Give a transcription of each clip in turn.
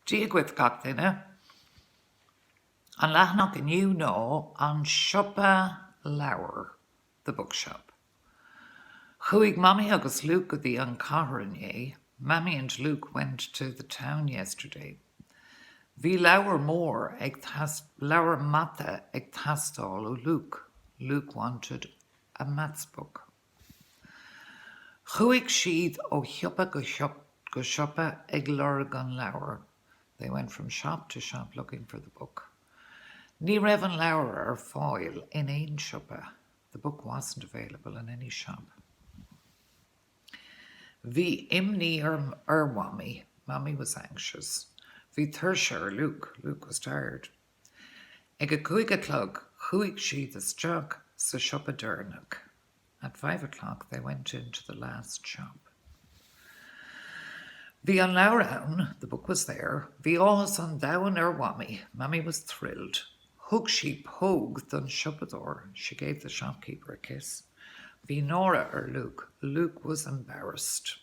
Díagwith gach duine, an leathnach in you know an Siopa Lower, the bookshop. Chuig Mammy agus Luke go dtí an Caharan Mammy and Luke went to the town yesterday. Bhí leabhar mór leabhar mata ag tastáil ó Luke. Luke wanted a maths book. Chuig siad ó thiopa go siopa ag lorg an leabhar. They went from shop to shop looking for the book. Ní raibh an leabhar ar fáil in aon siopa. The book wasn't available in any shop. Bhí imní ar Mammy. Mammy was anxious. Bhí tuirse ar Luke. Luke was tired. Ag a cúige clog, chuig siad isteach sa siopa Durnach. At 5 o'clock they went into the last shop. Bhí an leabhar ann, the book was there. Bhí áthas an domhan ar Mammy. Mammy was thrilled. Thug she pogue don siopador. She gave the shopkeeper a kiss. Bhí Nora ar Luke. Luke was embarrassed.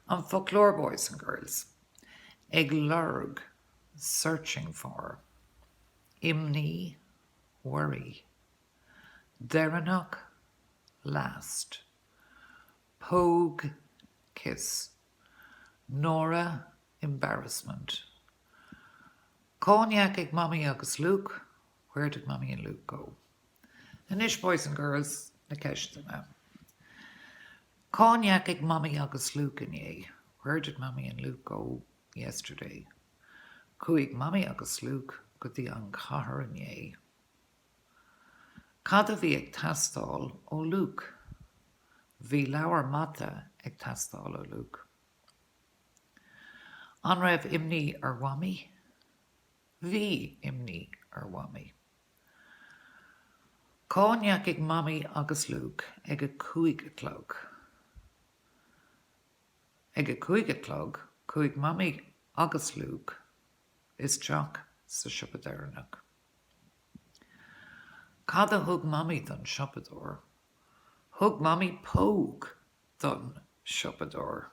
On folklore, boys and girls. Ag lurg, searching for. Imní, worry. Deranach, last. Pogue, kiss. Nora, embarrassment. Cognac ag Mammy agus Luke. Where did Mammy and Luke go? Anish, boys and girls, na ceiste na. Cognac ag Mammy agus Luke in Where did Mammy and Luke go yesterday? Cuig Mammy agus Luke go dtí an Caharan Cada bhí ag tastáil ó Luke. Bhí leabhar mata ag tastáil ó Luke. An raibh imní ar Mammy. Bhí imní ar Mammy. Cognac ag Mammy agus Luke ag a cúige clog. Ag a cúige clog, cuig Mammy agus Luke is teach sa siopa Durnach. Cada thug Mammy don siopador. Thug Mammy pogue don siopador.